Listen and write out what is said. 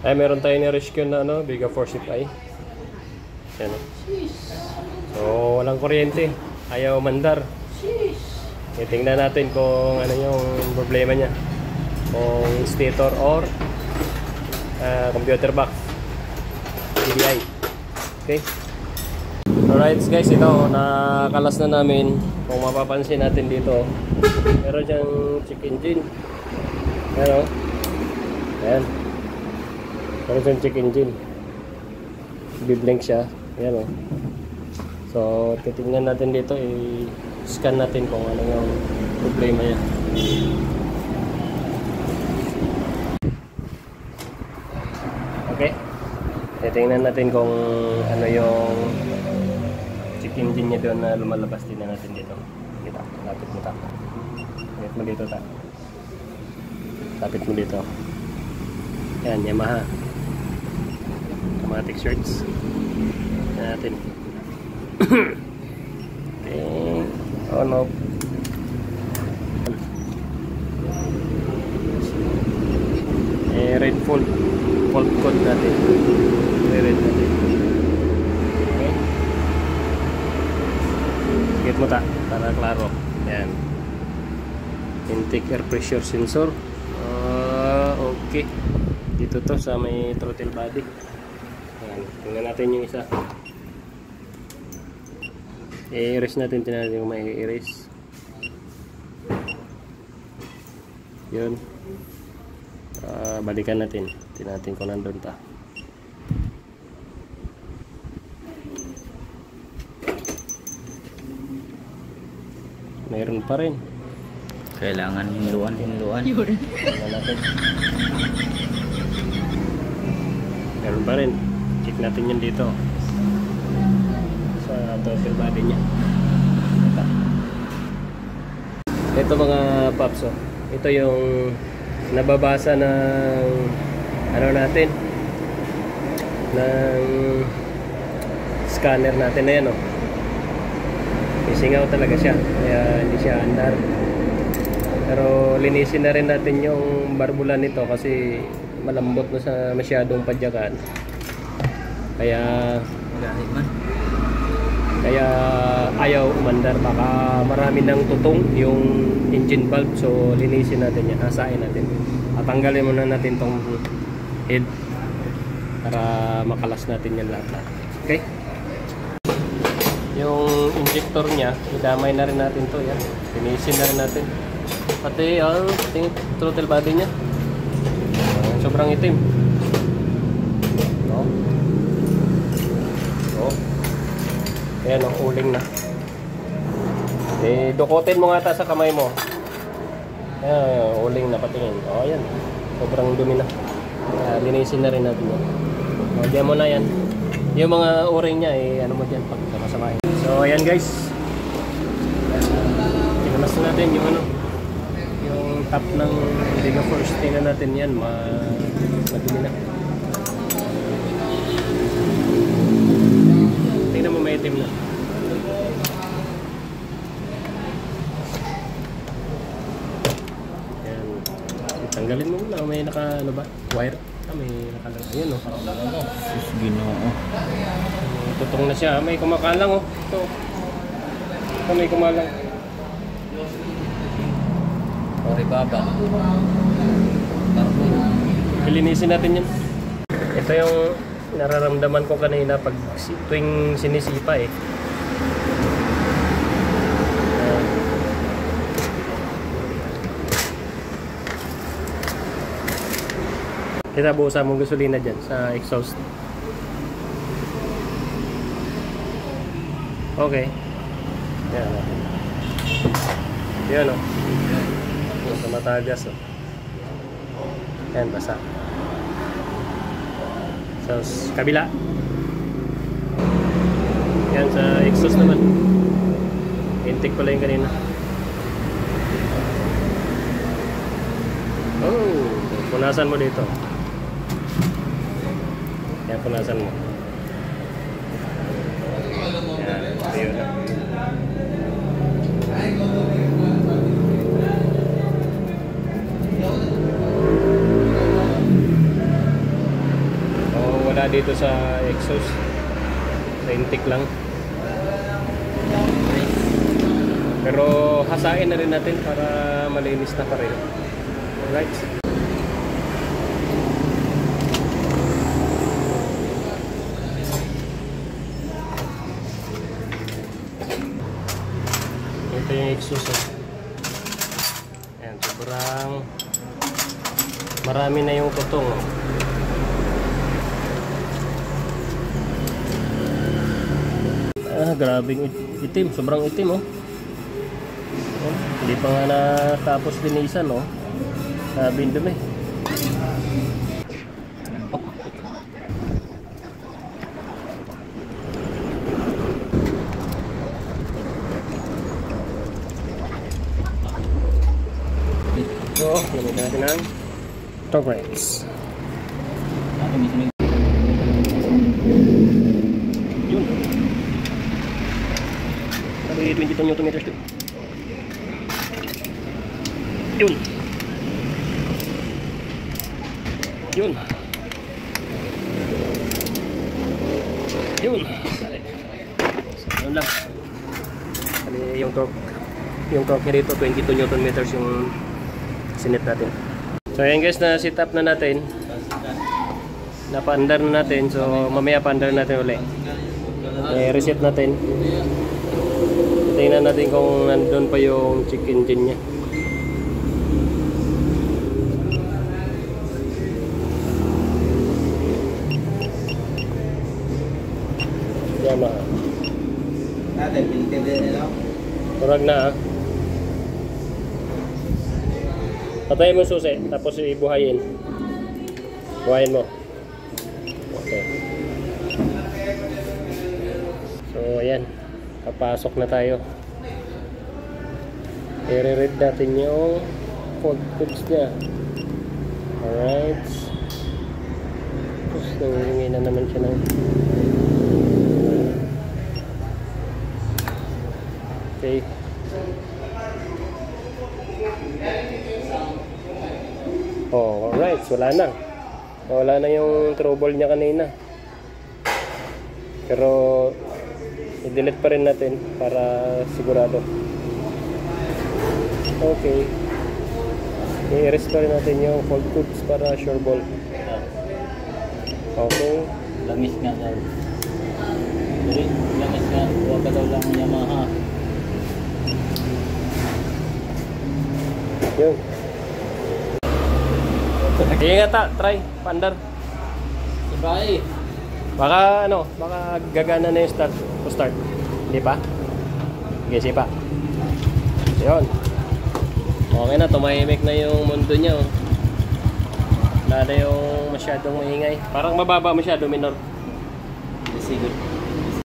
Ay, meron tayo ni-rescue na ano, Biga 4CFI. Yan. So, walang kuryente. Ayaw mandar. Tingnan natin kung ano yung problema niya. Kung stator or computer box. PDI. Okay. Alright guys, ito nakalas na namin. Kung mapapansin natin dito, meron siyang check engine. Ayan o. Ayan. Meron siyang check engine. Biblink siya. Ayan o. So, titingnan natin dito, i-scan natin kung ano yung problema niya. Okay. Titingnan natin kung ano yung check engine niya doon na lumalabas. Tingnan natin dito. Kita, lapit mo ta. Lapit mo dito ta. Lapit mo dito. Yan, Yamaha. Automatic shirts. Tingnan natin. Okay. On off. Red fault code natin. Red natin. Okay. Sikit mo ta para klaro. Yan. Intake air pressure sensor. Okay. Dito to sa may throttle body. Yan. Tingnan natin yung isa. I-erase natin. Tingnan natin kung may i-erase. Yun. Balikan natin. Tingnan natin kung nandun ta. Mayroon pa rin. Kailangan hinluan. Tingnan natin. Mayroon pa rin. Check natin yun dito. Sa throttle body niya. Ito mga paps, oh. Ito yung nababasa ng ano natin, ng scanner natin na yan, oh. Isingaw talaga siya, kaya hindi siya andar. Pero linisin na rin natin yung barbulan nito kasi malambot na sa masyadong padyakan. Kaya ayaw umandar, baka marami ng tutong yung engine valve. So linisin natin yan, asain natin at tanggalin muna natin tong head para makalas natin yan lahat. Okay, yung injector nya idamay na rin natin to. Yan, linisin na rin natin pati ang throttle body nya. Sobrang itim. Ayan, ang uling na. Dukutin mo nga ta sa kamay mo. Ayan, uling na patingin. O, ayan. Sobrang dumi na. Linisin na rin natin yan. O, diyan mo na yan. Yung mga o-ring niya, ano mo dyan pag masamahin. So, ayan guys. Tinamas na natin yung yung top ng Biga Force. Tingnan natin yan. Madumi na. Tingnan mo, may itim na. Ayan. Tanggalin mo muna. May ano ba? Wire. May nakalang. Ayan, o. Sus, Ginoo. Tutong na siya. May kumakalang, o. Ito. Ito, may kumalang. Oribaba. Ilinisin natin yan. Ito yung nararamdaman ko kanina pag tuwing sinisipa eh. Kita buusan mong gasolina dyan sa exhaust. Okay. Yan natin. Yan o. Sa matagas o. Yan, basa. Sa kabila. Yan sa exhaust naman. Intake pala yung kanina. Oh, punasan mo dito. Yan, punasan mo. Yan, ayun na. wala dito sa exhaust. Intake lang. Pero hasain na rin natin para malinis na pa rin. Alright. Ito yung exhaust. Ayan, sobrang marami na yung kutong. Grabing itim, sobrang itim hindi pa nga natapos linisan grabe yung dumi. So, lamig natin ang torque wrench. Yun. Sabi 22 Nm to. Yun. Yun. Yun. So, yun lang. Sabi yung torque niya dito 22 Nm yung sinit natin. So ayan guys, na sit up na natin. Napa-under na natin. So mamaya pa-under natin ulit. Reset natin. Tingnan natin kung nandun pa yung check engine nya. Yamaha. Natin, pinitindi nila. Turag na Patayin mo susi, tapos ibuhayin. Buhayin mo. Okay. So, ayan. Papasok na tayo. I-read natin yung fault codes niya. Alright. Tapos, nangihingi na naman siya ng... Okay. Oh, alright. Wala na. Wala na yung trouble niya kanina. Pero i-delete pa rin natin para sigurado. Okay. I-erase pa rin natin yung fault codes para sure ball. Okay. Langis nga daw. Langis nga. Huwag ka daw lang Yamaha. Yun. Sige nga try, pandar. Sabay. Baka gagana na yung start. Hindi pa? Sige, sipa. Yun. Okay na, tumahimik na yung mundo niya. Wala na yung masyadong maingay. Parang mababa masyado, minor. Siguro.